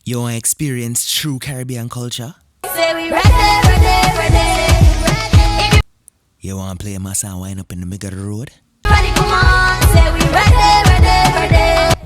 You want to experience true Caribbean culture? Say we ready. You want to play a mass and wind up in the middle of the road? Ready, come on. Say we ready.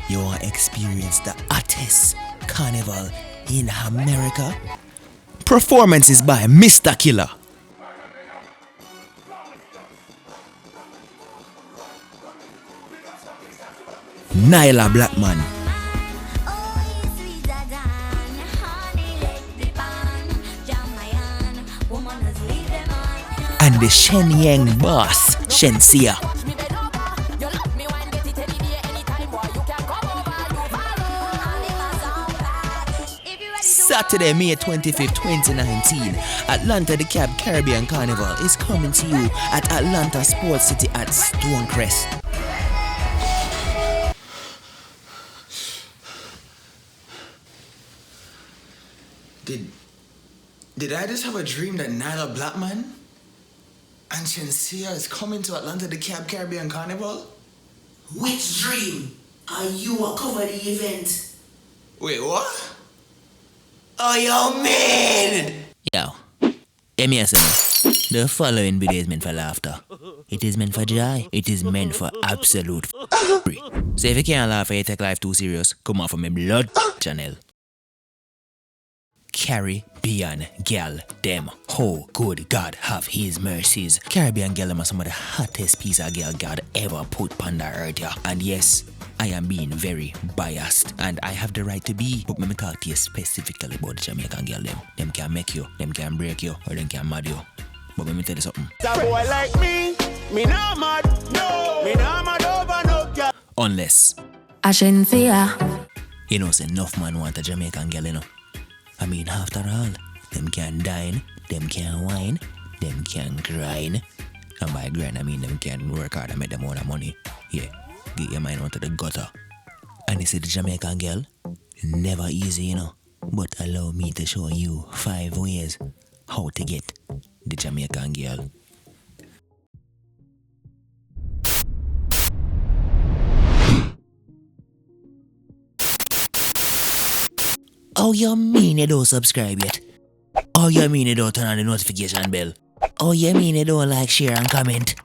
You want to experience the hottest carnival in America? Performances by Mr. Killa, Nailah Blackman, and the Shenyang boss, Shenseea. Saturday, May 25th, 2019, Atlanta Dekalb Carnival Carnival is coming to you at Atlanta Sports City at Stonecrest. Did I just have a dream that Nailah Blackman and Shenseea is coming to Atlanta Dekalb Carnival Carnival? Which dream? Are you a cover the event? Wait, what? Oh, yo, man! Yo, let me ask you. The following video is meant for laughter. It is meant for joy. It is meant for absolute free. So if you can't laugh or you take life too serious, come on from my blood channel. Caribbean Girl, them. Oh, good God have his mercies. Caribbean Girl, them are some of the hottest piece of girl God ever put on the earth, yeah. And yes, I am being very biased, and I have the right to be. But let me talk to you specifically about the Jamaican girl, them. Them can make you, them can break you, or them can mad you. But let me tell you something. That boy like me not mad, no. Me not mad over no girl. Unless Shenseea. you know, say enough man want a Jamaican girl, you know. I mean, after all, them can dine, them can wine, them can grind. And by grind, I mean them can work hard and make them more money. Yeah, get your mind onto the gutter. And you see the Jamaican girl? Never easy, you know. But allow me to show you 5 ways how to get the Jamaican girl. Oh, you mean you don't subscribe yet? Oh, you mean you don't turn on the notification bell? Oh, you mean you don't like, share and comment?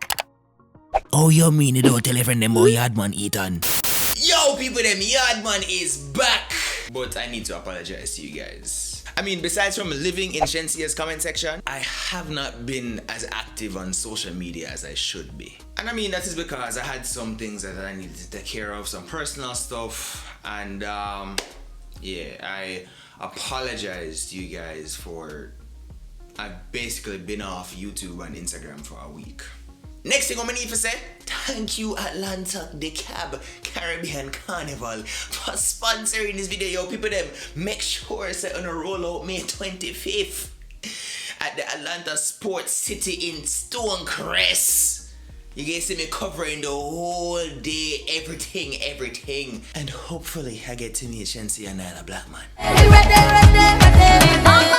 Oh, you mean you don't tell your friend them about Yaadman, Etan? Yo, people, them Yaadman is back! But I need to apologize to you guys. I mean, besides from living in Shenseea's comment section, I have not been as active on social media as I should be. And I mean, that is because I had some things that I needed to take care of, some personal stuff, and yeah, I apologize to you guys for I've basically been off YouTube and Instagram for a week. Next thing I'm gonna need to say, thank you Atlanta Dekalb Carnival Carnival for sponsoring this video. Yo, people them, make sure say on a roll out May 25th at the Atlanta Sports City in Stonecrest. You guys see me covering the whole day, everything. And hopefully I get to meet Shenseea and Nailah Blackman.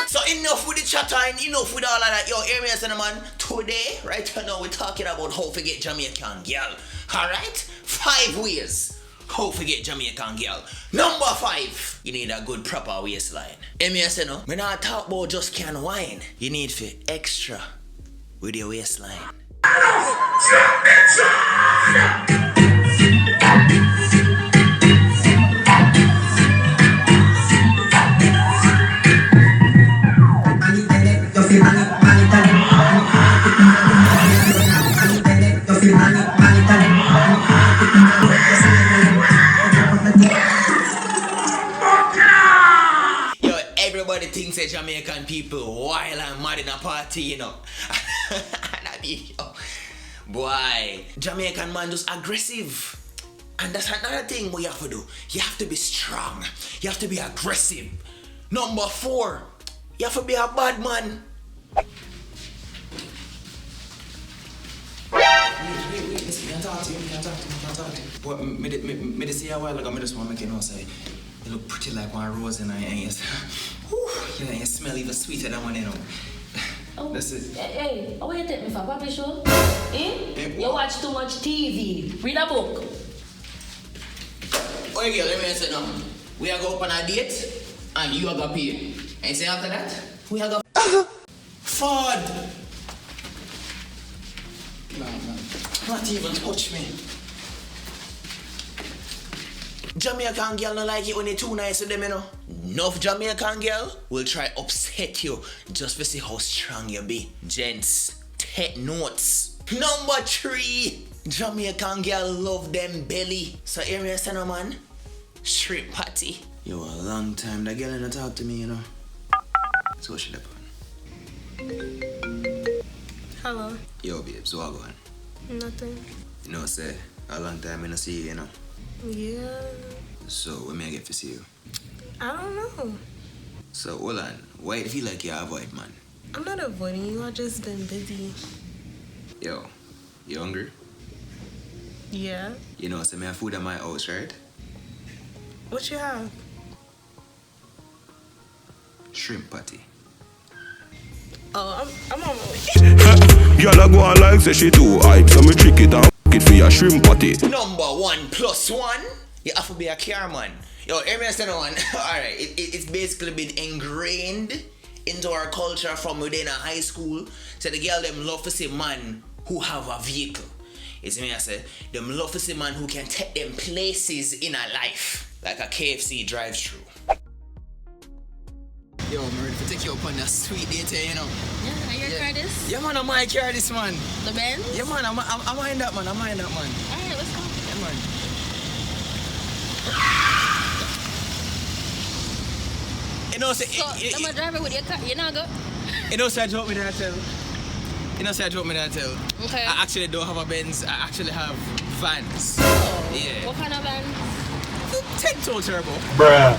So enough with the chatter and enough with all of that. Yo, hear me as a man. Today, right now, we're talking about how to get Jamaican girl. Alright? 5 ways how to get Jamaican girl. Number 5, you need a good proper waistline. Hear me as a no? When I talk about just can wine, you need to extra with your waistline. Yo, everybody thinks that Jamaican people wild and mad in a party, you know. And I mean, yo, boy, Jamaican man just aggressive. And that's another thing what you have to do. You have to be strong. You have to be aggressive. Number 4, you have to be a bad man. Wait, listen, you can't talk to you. But me see a while ago, I just want to make you know, say, you look pretty like one rose and you smell even sweeter than one, you know. Oh, That's it. Hey, how you take me for puppy show? You watch too much TV. Read a book. Oh, girl, let me say now. we are go up on a date, and you are gonna pay. And say after that, we are gonna Ford. Man, not even touch me. Jamaican girl don't like it when you too nice with them, you know. Enough Jamaican girl will try upset you just to see how strong you be. Gents, take notes. Number 3, Jamaican girl love them belly. So here me say no man, shrimp patty. Yo, a long time that girl ain't talk to me, you know. So what she up on? Hello. Yo babes, what going? Nothing. You know say, a long time I don't see you, you know. Yeah. So when may I get to see you? I don't know. So hold on, why do you feel like you avoid man? I'm not avoiding you. I've just been busy. Yo, you hungry? Yeah. You know, so me have food at my house, right? What you have? Shrimp patty. Oh, I'm on my way. Girl, I go on like say she too hype, so me trick it and f it for your shrimp patty. Number 1 plus 1, you have to be a car man. Yo, hear me say no one. Alright, it's basically been ingrained into our culture from within a high school. So the girl them love to see man who have a vehicle. You see me I say, them love to see man who can take them places in a life. Like a KFC drive-thru. Yo, I'm ready to take you up on a sweet date, you know. Yeah, are your car this? Yeah man, I might carry this man. The Benz? Yeah man, I mind that man, I mind that man. Alright, let's go. Yeah man. You know, say, So, I'm a driver with your car. You know, go. you know, say I drop me that tell. You know, say I drop me that tell. Okay. I actually don't have a Benz. I actually have vans. Oh, Yeah. what kind of van? 10-toe turbo. Bruh.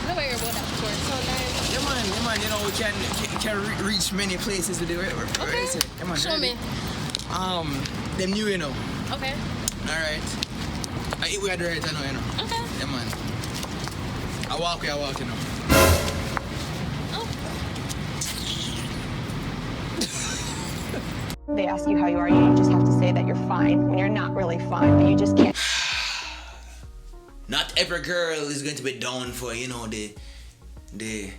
Never hear about that before. So nice. Yeah man, you know, we can reach many places with it. Okay. Yeah, man, Show me. Them new, you know. Okay. Alright. I eat where the right, I know, you know. Okay. Yeah man. I walk, you know. Oh. They ask you how you are, you just have to say that you're fine when you're not really fine, but you just can't. Not every girl is going to be down for, you know, the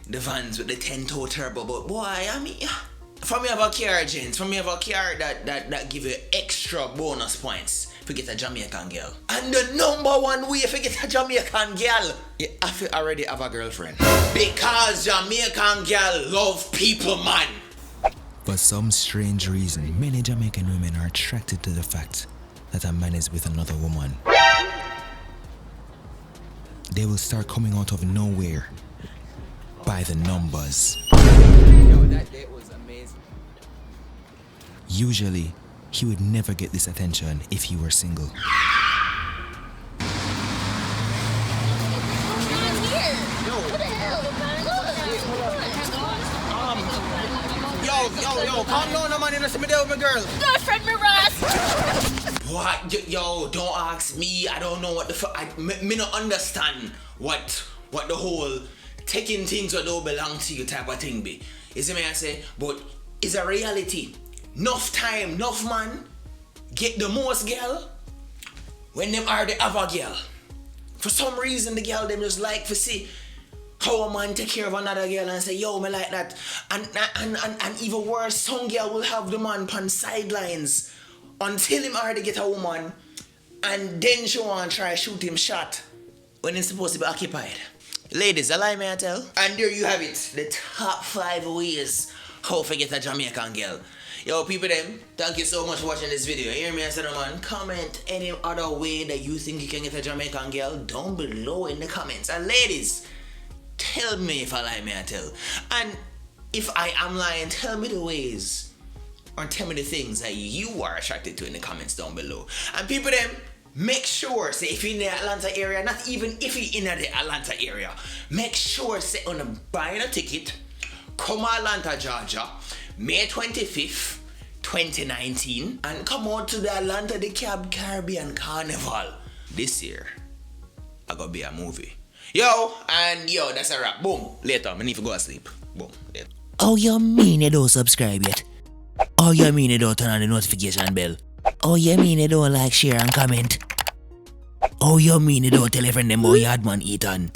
vans with the 10-toe turbo, but boy, I mean, from me have a car, gents, from me have a car that give you extra bonus points if you get a Jamaican girl. And the number 1 way if you get a Jamaican girl, you have to already have a girlfriend. Because Jamaican girl love people, man. For some strange reason, many Jamaican women are attracted to the fact that a man is with another woman. They will start coming out of nowhere by the numbers. Yo, that date was amazing. Usually, he would never get this attention if he were single. Yo, calm down, man. You know, see me there with my girl. Girlfriend, me Ross. What? Yo, don't ask me. I don't know what the fuck. Me not understand what the whole taking things that don't belong to you type of thing be. You see me I say? But it's a reality. Enough time, enough man get the most girl when them already have a girl. For some reason, the girl them just like to see how a man take care of another girl and say, yo, me like that. And even worse, some girl will have the man on sidelines until him already get a woman, and then she want to try shoot him shot when he's supposed to be occupied. Ladies, allow me to tell. And there you have it, the top 5 ways how to get a Jamaican girl. Yo, people them, thank you so much for watching this video. Hear me, I said, man, comment any other way that you think you can get a Jamaican girl down below in the comments. And ladies, tell me if I lie, me I tell. And if I am lying, tell me the ways or tell me the things that you are attracted to in the comments down below. And people them, make sure, say if you're in the Atlanta area, not even if you're in the Atlanta area, make sure, say on buying a ticket, come Atlanta, Georgia, May 25th, 2019, and come out to the Atlanta Dekalb Carnival. This year, I gotta be a movie. Yo, that's a wrap. Boom. Later, I need to go to sleep. Boom. Later. Oh, you mean you don't subscribe yet? Oh, you mean you don't turn on the notification bell? Oh, you mean you don't like, share, and comment? Oh, you mean you don't tell a friend them about Yaadman, Etan?